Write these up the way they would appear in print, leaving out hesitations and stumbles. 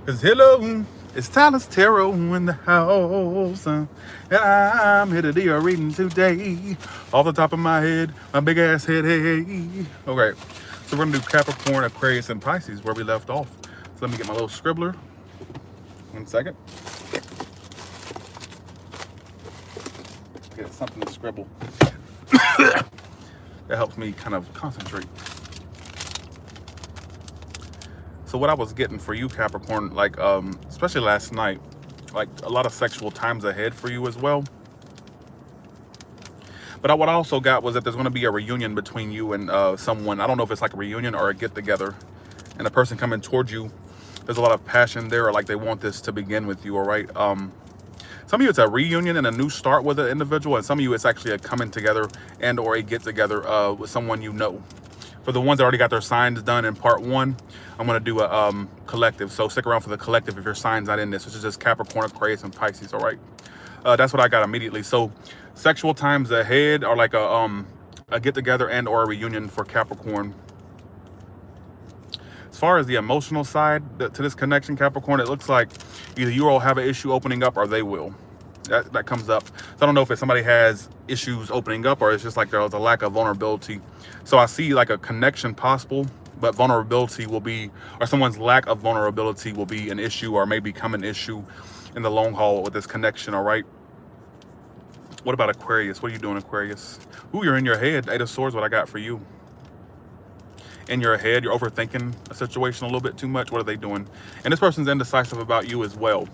Cause hello, it's Tyler's Tarot in the house. And I'm here to do your reading today. Off the top of my head, my big ass head, hey. Okay, so we're gonna do Capricorn, Aquarius, and Pisces where we left off. So let me get my little scribbler. 1 second. Get something to scribble. That helps me kind of concentrate. So what I was getting for you, Capricorn, like especially last night, like a lot of sexual times ahead for you as well. But what I also got was that there's going to be a reunion between you and someone. I don't know if it's like a reunion or a get together, and the person coming towards you, there's a lot of passion there, or like they want this to begin with you. All right. Some of you it's a reunion and a new start with an individual, and some of you it's actually a coming together and or a get together with someone you know. For the ones that already got their signs done in part one, I'm going to do a collective. So stick around for the collective if your sign's not in this, which is just Capricorn, Aquarius, and Pisces. All right. That's what I got immediately. So sexual times ahead are like a get together and or a reunion for Capricorn. As far as the emotional side to this connection, Capricorn, it looks like either you all have an issue opening up or they will. That comes up. So I don't know if somebody has issues opening up or it's just like there's a lack of vulnerability. So I see like a connection possible, but vulnerability will be, or someone's lack of vulnerability will be an issue or may become an issue in the long haul with this connection. All right. What about Aquarius? What are you doing, Aquarius? Ooh, you're in your head. Eight of Swords, what I got for you. In your head, you're overthinking a situation a little bit too much. What are they doing? And this person's indecisive about you as well.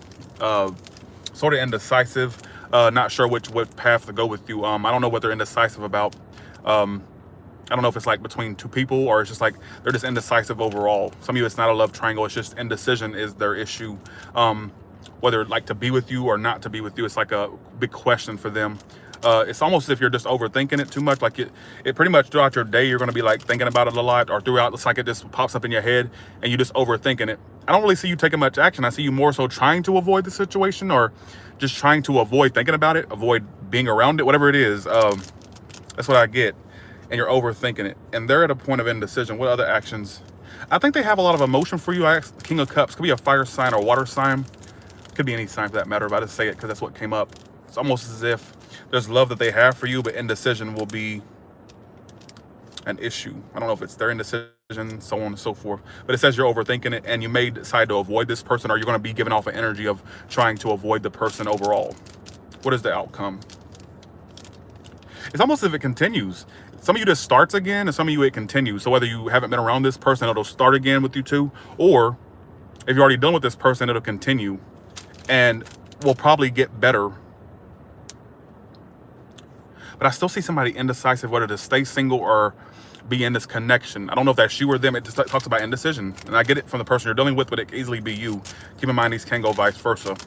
Sort of indecisive, not sure what path to go with you. I don't know what they're indecisive about. I don't know if it's like between two people or it's just like they're just indecisive overall. Some of you, it's not a love triangle. It's just indecision is their issue. Whether like to be with you or not to be with you, it's like a big question for them. It's almost as if you're just overthinking it too much. Like it pretty much throughout your day, you're going to be like thinking about it a lot, or throughout, it's like it just pops up in your head and you just overthinking it. I don't really see you taking much action. I see you more so trying to avoid the situation or just trying to avoid thinking about it, avoid being around it, whatever it is. That's what I get. And you're overthinking it. And they're at a point of indecision. What other actions? I think they have a lot of emotion for you. I asked King of Cups. Could be a fire sign or water sign. Could be any sign for that matter, but I just say it because that's what came up. It's almost as if there's love that they have for you, but indecision will be an issue. I don't know if it's their indecision, so on and so forth, but it says you're overthinking it and you may decide to avoid this person, or you're going to be giving off an energy of trying to avoid the person overall. What is the outcome? It's almost as if it continues. Some of you just starts again, and some of you it continues. So whether you haven't been around this person, it'll start again with you too, or if you're already done with this person, it'll continue and will probably get better. But I still see somebody indecisive whether to stay single or be in this connection. I don't know if that's you or them. It just talks about indecision. And I get it from the person you're dealing with, but it could easily be you. Keep in mind, these can go vice versa.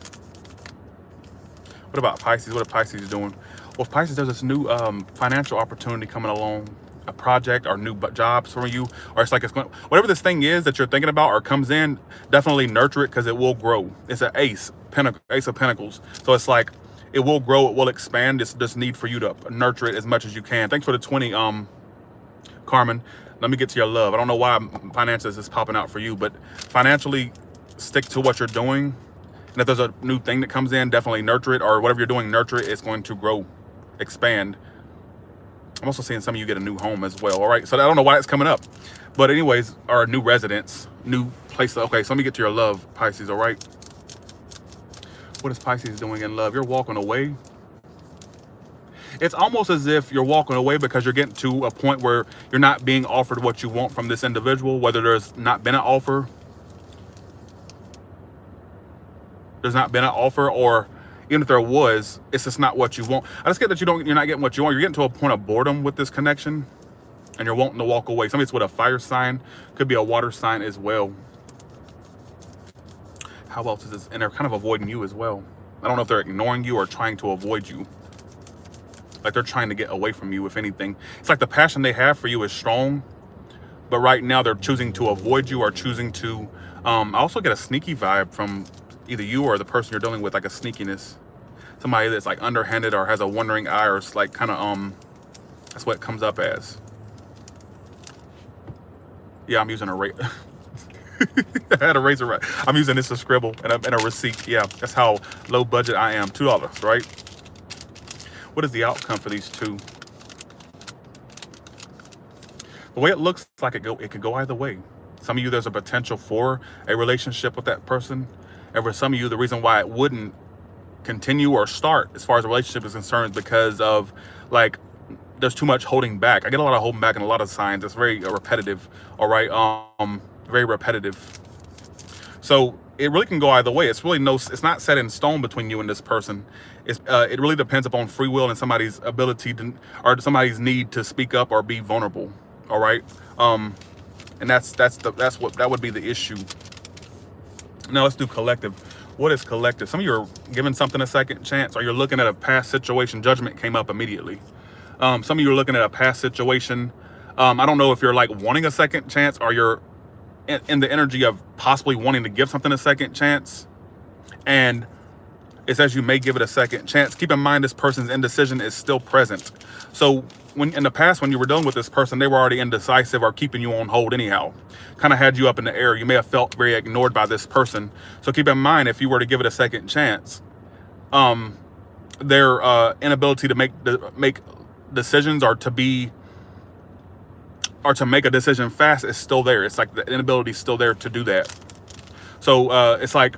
What about Pisces? What are Pisces doing? Well, Pisces, there's this new financial opportunity coming along, a project or new jobs for you, or it's like it's going, whatever this thing is that you're thinking about or comes in, definitely nurture it because it will grow. It's an ace of pentacles. So it's like, it will grow, it will expand. It's just need for you to nurture it as much as you can. Thanks for the 20, Carmen. Let me get to your love. I don't know why finances is popping out for you, but financially stick to what you're doing. And if there's a new thing that comes in, definitely nurture it, or whatever you're doing, nurture it. It's going to grow, expand. I'm also seeing some of you get a new home as well. All right. So I don't know why it's coming up, but anyways, or a new residence, new place. Okay. So let me get to your love, Pisces. All right. What is Pisces doing in love? You're walking away. It's almost as if you're walking away because you're getting to a point where you're not being offered what you want from this individual, whether there's not been an offer. There's not been an offer, or even if there was, it's just not what you want. I just get that you're not getting what you want. You're getting to a point of boredom with this connection and you're wanting to walk away. Somebody's with a fire sign, could be a water sign as well. How else is this? And they're kind of avoiding you as well. I don't know if they're ignoring you or trying to avoid you. Like they're trying to get away from you, if anything. It's like the passion they have for you is strong, but right now they're choosing to avoid you or choosing to, I also get a sneaky vibe from either you or the person you're dealing with, like a sneakiness. Somebody that's like underhanded or has a wandering eye, or it's like kind of, that's what it comes up as. Yeah, I'm using a rate. I had a razor right. I'm using this to scribble and a receipt. Yeah, that's how low budget I am. $2, right? What is the outcome for these two? The way it looks like it could go either way. Some of you, there's a potential for a relationship with that person. And for some of you, the reason why it wouldn't continue or start as far as a relationship is concerned is because of, like, there's too much holding back. I get a lot of holding back in a lot of signs. It's very repetitive, all right? Very repetitive. So it really can go either way. It's really it's not set in stone between you and this person. It really depends upon free will and somebody's ability to, or somebody's need to speak up or be vulnerable, all right? And that would be the issue. Now let's do collective. What is collective? Some of you are giving something a second chance, or you're looking at a past situation. Judgment came up immediately. Some of you are looking at a past situation. I don't know if you're like wanting a second chance, or you're in the energy of possibly wanting to give something a second chance. And it says you may give it a second chance. Keep in mind, this person's indecision is still present. So when in the past, when you were dealing with this person, they were already indecisive or keeping you on hold anyhow, kind of had you up in the air. You may have felt very ignored by this person. So keep in mind, if you were to give it a second chance, their inability to make decisions or to make a decision fast is still there. It's like the inability is still there to do that. So it's like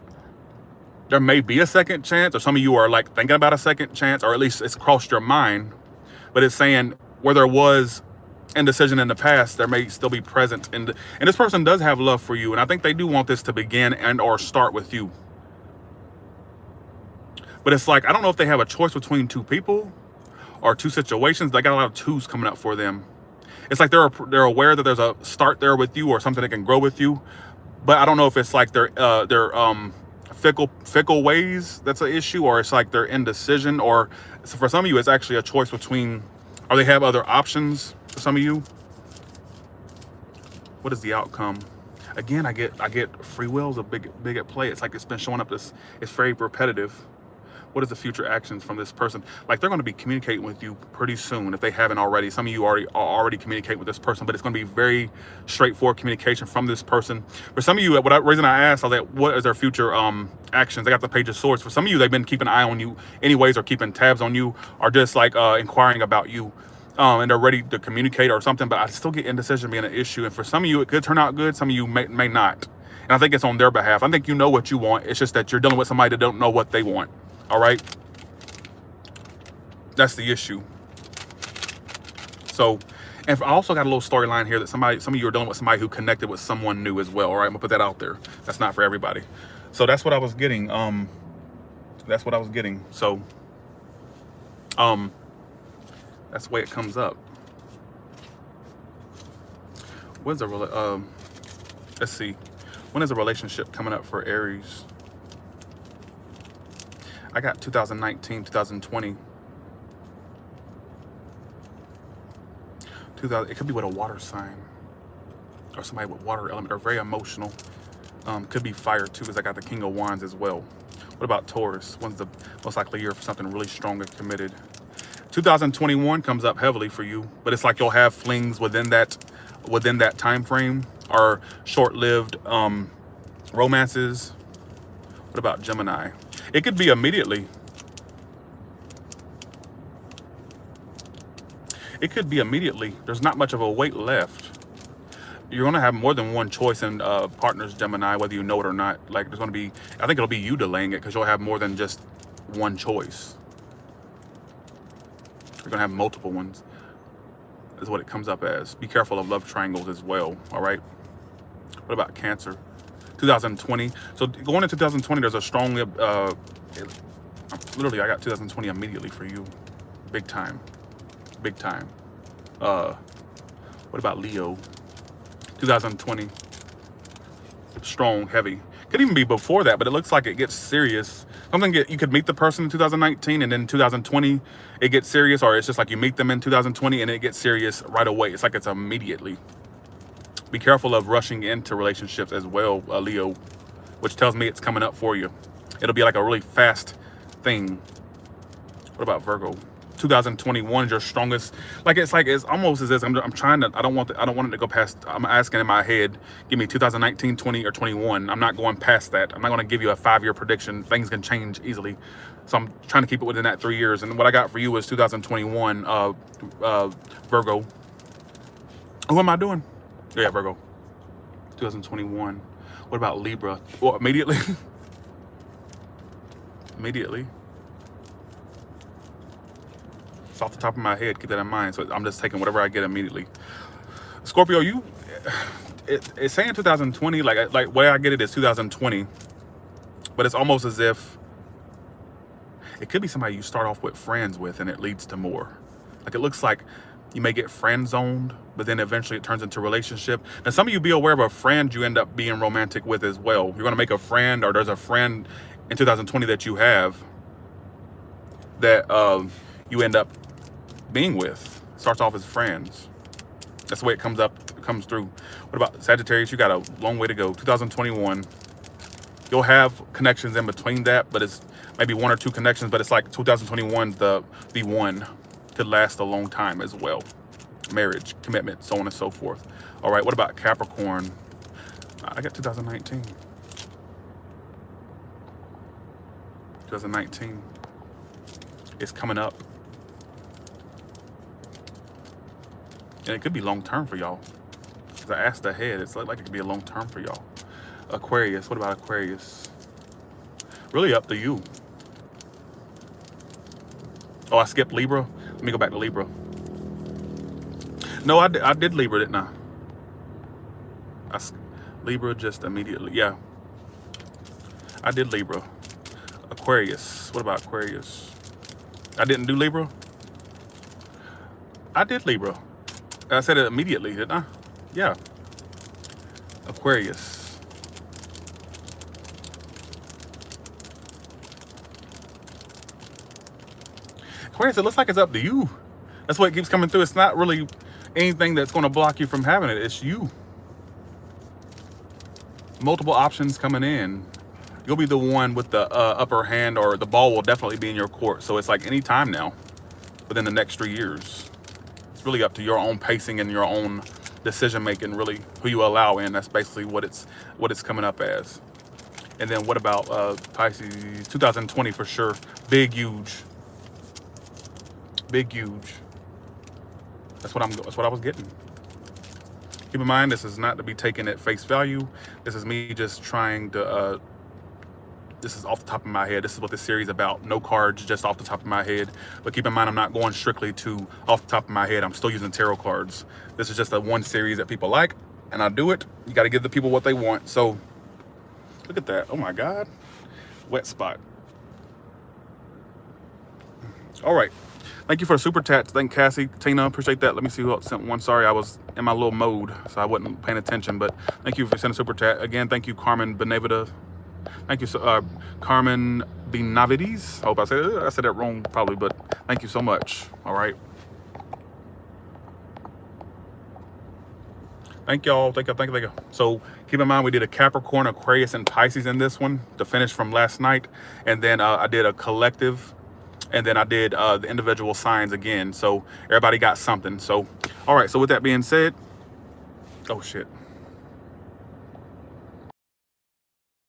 there may be a second chance, or some of you are like thinking about a second chance, or at least it's crossed your mind, but it's saying where there was indecision in the past, there may still be present. And this person does have love for you. And I think they do want this to begin and or start with you. But it's like, I don't know if they have a choice between two people or two situations. They got a lot of twos coming up for them. It's like they're aware that there's a start there with you or something that can grow with you. But I don't know if it's like their fickle ways that's an issue, or it's like their indecision, or so for some of you it's actually a choice between, or they have other options for some of you. What is the outcome? Again, I get free will is a big at play. It's like it's been showing up it's very repetitive. What is the future actions from this person? Like, they're going to be communicating with you pretty soon if they haven't already. Some of you already communicate with this person, but it's going to be very straightforward communication from this person. For some of you, reason I asked, I was like, what is their future actions? I got the Page of Swords. For some of you, they've been keeping an eye on you anyways, or keeping tabs on you, or just like inquiring about you. And they're ready to communicate or something, but I still get indecision being an issue. And for some of you, it could turn out good. Some of you may not. And I think it's on their behalf. I think you know what you want. It's just that you're dealing with somebody that don't know what they want. All right, that's the issue. So, and I also got a little storyline here that some of you are dealing with somebody who connected with someone new as well. All right, I'm gonna put that out there. That's not for everybody. So that's what I was getting. That's what I was getting. So, that's the way it comes up. When's the let's see, when is a relationship coming up for Aries? I got 2019, 2020. It could be with a water sign or somebody with water element, or very emotional. Could be fire too, because I got the King of Wands as well. What about Taurus? When's the most likely year for something really strong and committed? 2021 comes up heavily for you, but it's like you'll have flings within that time frame, or short-lived romances. What about Gemini? It could be immediately. It could be immediately. There's not much of a wait left. You're going to have more than one choice in partners, Gemini, whether you know it or not. Like, there's going to be, I think it'll be you delaying it, because you'll have more than just one choice. You're going to have multiple ones, is what it comes up as. Be careful of love triangles as well, all right? What about Cancer? 2020. So going into 2020, there's a strong, literally, I got 2020 immediately for you. Big time. Big time. What about Leo? 2020. Strong, heavy. Could even be before that, but it looks like it gets serious. You could meet the person in 2019, and then 2020, it gets serious, or it's just like you meet them in 2020 and it gets serious right away. It's like it's immediately. Be careful of rushing into relationships as well, Leo, which tells me it's coming up for you. It'll be like a really fast thing. What about Virgo? 2021 is your strongest. It's almost as if I'm trying to. I don't want it to go past. I'm asking in my head, give me 2019, 20, or 21. I'm not going past that. I'm not going to give you a 5-year prediction. Things can change easily, so I'm trying to keep it within that 3 years. And what I got for you is 2021 Virgo. Who am I doing? Yeah, Virgo. 2021. What about Libra? Well, immediately. Immediately. It's off the top of my head. Keep that in mind. So I'm just taking whatever I get immediately. Scorpio, it's saying 2020. Like way I get it is 2020, but it's almost as if it could be somebody you start off with friends with, and it leads to more. Like it looks like you may get friend zoned, but then eventually it turns into a relationship. Now, some of you be aware of a friend you end up being romantic with as well. You're going to make a friend, or there's a friend in 2020 that you have that you end up being with. Starts off as friends. That's the way it comes through. What about Sagittarius? You got a long way to go. 2021. You'll have connections in between that, but it's maybe 1 or 2 connections, but it's like 2021, the one could last a long time as well. Marriage, commitment, so on and so forth. All right, what about Capricorn? I got 2019. 2019 is coming up. And it could be long term for y'all. Because I asked ahead, it's like it could be a long term for y'all. Aquarius, what about Aquarius? Really up to you. Oh, I skipped Libra. Let me go back to Libra. No, I did Libra, didn't I? Libra just immediately. Yeah. I did Libra. Aquarius. What about Aquarius? I didn't do Libra? I did Libra. I said it immediately, didn't I? Yeah. Aquarius. Aquarius, it looks like it's up to you. That's what keeps coming through. It's not really anything that's going to block you from having it. It's you. Multiple options coming in. You'll be the one with the upper hand, or the ball will definitely be in your court. So it's like any time now within the next 3 years. It's really up to your own pacing and your own decision making, really, who you allow in. That's basically what it's coming up as. And then what about Pisces? 2020 for sure. Big, huge. Big, huge. That's what I was getting. Keep in mind, this is not to be taken at face value. This is me just trying to, this is off the top of my head. This is what this series is about. No cards, just off the top of my head. But keep in mind, I'm not going strictly to off the top of my head. I'm still using tarot cards. This is just a one series that people like, and I do it. You got to give the people what they want. So look at that. Oh my God. Wet spot. All right. Thank you for the super chats. Thank Cassie, Tina, appreciate that. Let me see who else sent one. Sorry, I was in my little mode, so I wasn't paying attention. But thank you for sending a super chat. Again, thank you, Carmen Benevida. Thank you, Carmen Benavides. I hope I said that wrong, probably, but thank you so much. All right. Thank y'all. Thank you. So keep in mind, we did a Capricorn, Aquarius, and Pisces in this one to finish from last night. And then I did a collective. And then I did the individual signs again. So everybody got something. So, all right. So with that being said, oh shit.